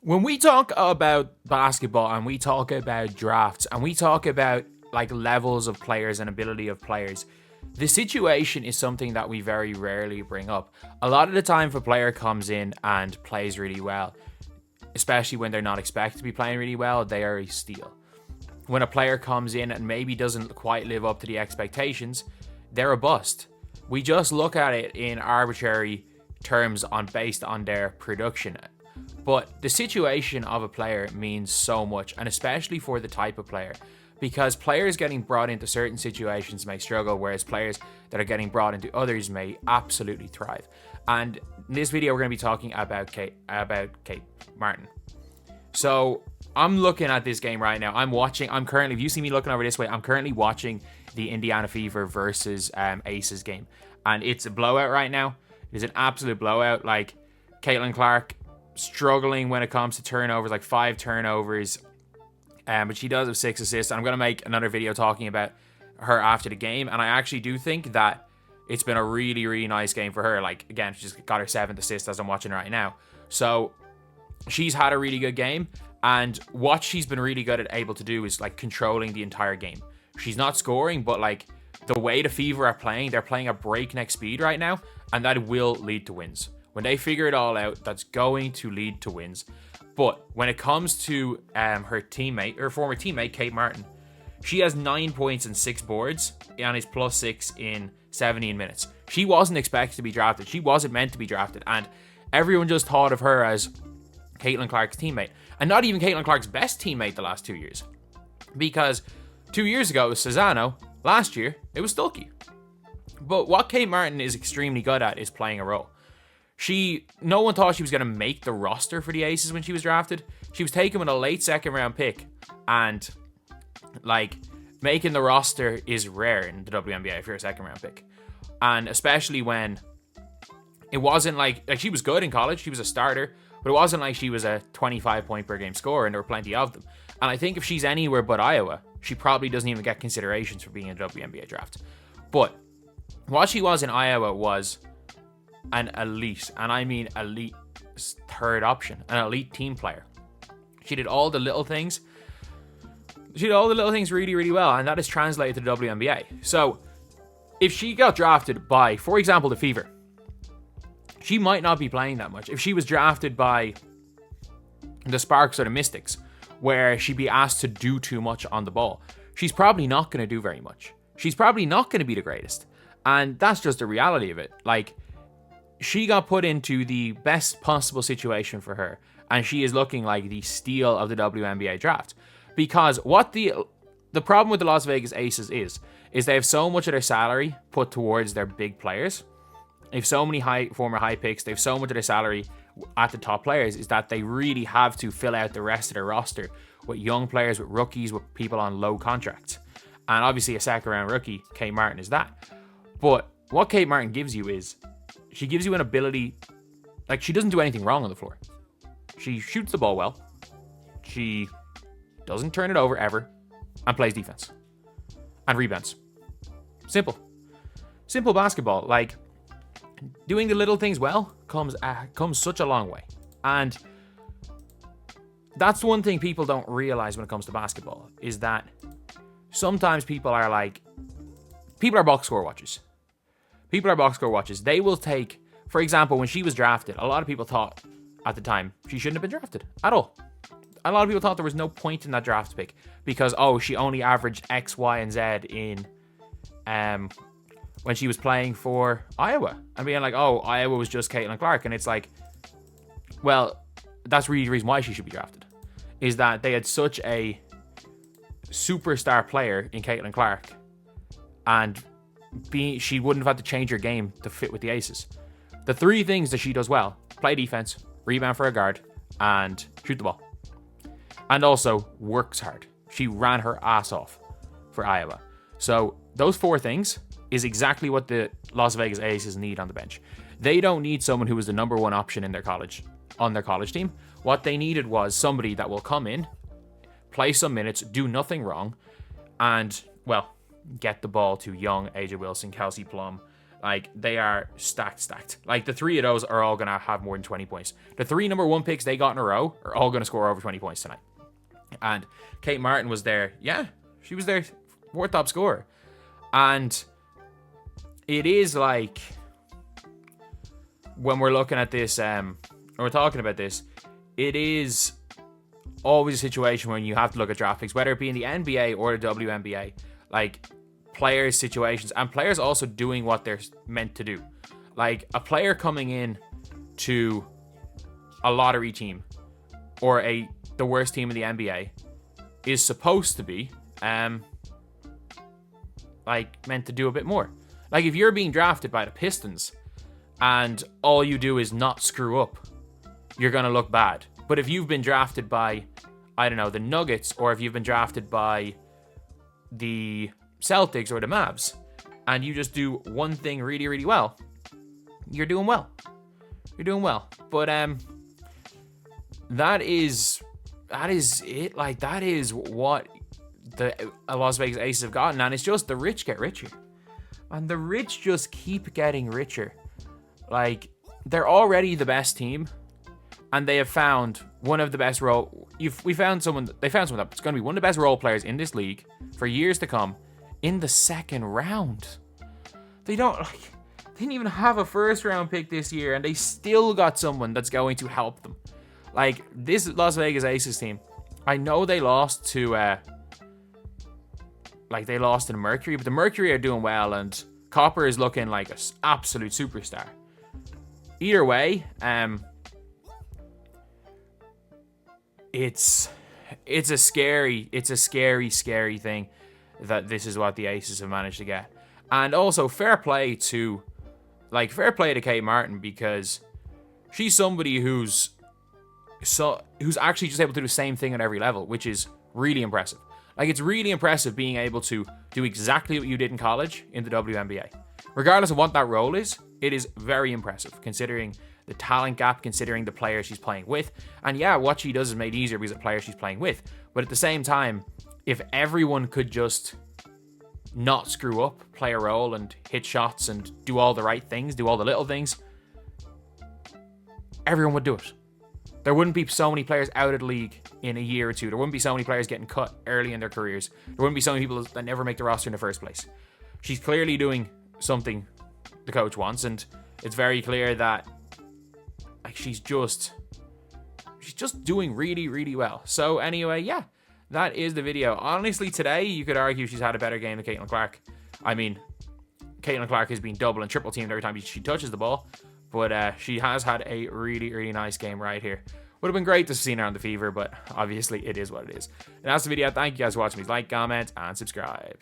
When we talk about basketball and we talk about drafts and we talk about like levels of players and ability of players, the situation is something that we very rarely bring up. A lot of the time, if a player comes in and plays really well, especially when they're not expected to be playing really well, they are a steal. When a player comes in and maybe doesn't quite live up to the expectations, they're a bust. We just look at it in arbitrary terms based on their production. But the situation of a player means so much, and especially for the type of player, because players getting brought into certain situations may struggle, whereas players that are getting brought into others may absolutely thrive. And in this video, we're going to be talking about Kate Martin. So I'm looking at this game right now. If you see me looking over this way, I'm currently watching the Indiana Fever versus Aces game. And it's a blowout right now. It is an absolute blowout. Like, Caitlin Clark struggling when it comes to turnovers, like 5 turnovers. But she does have 6 assists. I'm going to make another video talking about her after the game. And I actually do think that it's been a really, really nice game for her. Like, again, she's got her 7th assist as I'm watching right now. So she's had a really good game. And what she's been really good at able to do is like controlling the entire game. She's not scoring, but like the way the Fever are playing, they're playing at breakneck speed right now. And that will lead to wins. When they figure it all out, that's going to lead to wins. But when it comes to her former teammate, Kate Martin, she has 9 points and 6 boards and is +6 in 17 minutes. She wasn't expected to be drafted. She wasn't meant to be drafted. And everyone just thought of her as Caitlin Clark's teammate. And not even Caitlin Clark's best teammate the last 2 years. Because 2 years ago it was Cesano. Last year it was Stulke. But what Kate Martin is extremely good at is playing a role. No one thought she was going to make the roster for the Aces when she was drafted. She was taken with a late 2nd round pick, and like making the roster is rare in the WNBA if you're a 2nd round pick. And especially when it wasn't like she was good in college, she was a starter, but it wasn't like she was a 25 point per game scorer and there were plenty of them. And I think if she's anywhere but Iowa, she probably doesn't even get considerations for being in a WNBA draft. But what she was in Iowa was an elite, and I mean elite 3rd option, an elite team player. She did all the little things. Really, really well, and that is translated to the WNBA. So if she got drafted by, for example, the Fever, she might not be playing that much. If she was drafted by the Sparks or the Mystics, where she'd be asked to do too much on the ball, she's probably not going to do very much. She's probably not going to be the greatest. And that's just the reality of it. Like, she got put into the best possible situation for her, and she is looking like the steal of the WNBA draft. Because what the problem with the Las Vegas Aces is they have so much of their salary put towards their big players. They have so many former high picks. They have so much of their salary at the top players, is that they really have to fill out the rest of their roster with young players, with rookies, with people on low contracts. And obviously a 2nd round rookie, Kate Martin, is that. But what Kate Martin gives you is, she gives you an ability, like, she doesn't do anything wrong on the floor. She shoots the ball well. She doesn't turn it over ever, and plays defense and rebounds. Simple basketball. Like, doing the little things well comes such a long way. And that's one thing people don't realize when it comes to basketball, is that sometimes people are box score watchers. They will take, for example, when she was drafted, a lot of people thought at the time she shouldn't have been drafted at all. A lot of people thought there was no point in that draft pick because, she only averaged X, Y, and Z in when she was playing for Iowa. And being like, Iowa was just Caitlin Clark. And it's like, well, that's really the reason why she should be drafted, is that they had such a superstar player in Caitlin Clark, and she wouldn't have had to change her game to fit with the Aces. The 3 things that she does well: play defense, rebound for a guard, and shoot the ball. And also works hard. She ran her ass off for Iowa. So those 4 things is exactly what the Las Vegas Aces need on the bench. They don't need someone who was the number 1 option in their college team. What they needed was somebody that will come in, play some minutes, do nothing wrong, and, well, get the ball to young AJ Wilson, Kelsey Plum, Like, they are stacked. Like, the 3 of those are all going to have more than 20 points. The 3 number 1 picks they got in a row are all going to score over 20 points tonight. And Kate Martin was there. Yeah, she was there, 4th top scorer. And it is like, when we're looking at this, when we're talking about this, it is always a situation when you have to look at draft picks, whether it be in the NBA or the WNBA. Like, players' situations, and players also doing what they're meant to do. Like, a player coming in to a lottery team or the worst team in the NBA is supposed to be like meant to do a bit more. Like, if you're being drafted by the Pistons and all you do is not screw up, you're gonna look bad. But if you've been drafted by, I don't know, the Nuggets, or if you've been drafted by the Celtics or the Mavs, and you just do one thing really, really well, you're doing well. But that is it. Like, that is what the Las Vegas Aces have gotten, and it's just the rich get richer, and the rich just keep getting richer. Like, they're already the best team, and they have found one of the best They found someone that's going to be one of the best role players in this league for years to come. In the 2nd round, they didn't even have a 1st round pick this year, and they still got someone that's going to help them. Like, this Las Vegas Aces team, I know they lost to they lost to the Mercury, but the Mercury are doing well, and Copper is looking like an absolute superstar. Either way, it's a scary thing that this is what the Aces have managed to get. And also, fair play to Kate Martin, because she's somebody who's actually just able to do the same thing at every level, which is really impressive. Like, it's really impressive being able to do exactly what you did in college in the WNBA. Regardless of what that role is, it is very impressive, considering the talent gap, considering the player she's playing with. And yeah, what she does is made easier because of the player she's playing with. But at the same time, if everyone could just not screw up, play a role, and hit shots, and do all the right things, do all the little things, everyone would do it. There wouldn't be so many players out of the league in a year or two. There wouldn't be so many players getting cut early in their careers. There wouldn't be so many people that never make the roster in the first place. She's clearly doing something the coach wants, and it's very clear that, like, she's just doing really, really well. So anyway, yeah, that is the video. Honestly, today, you could argue she's had a better game than Caitlin Clark. I mean, Caitlin Clark has been double and triple teamed every time she touches the ball, but she has had a really, really nice game right here. Would have been great to have seen her on the Fever, but obviously it is what it is. And that's the video. Thank you guys for watching. Please like, comment, and subscribe.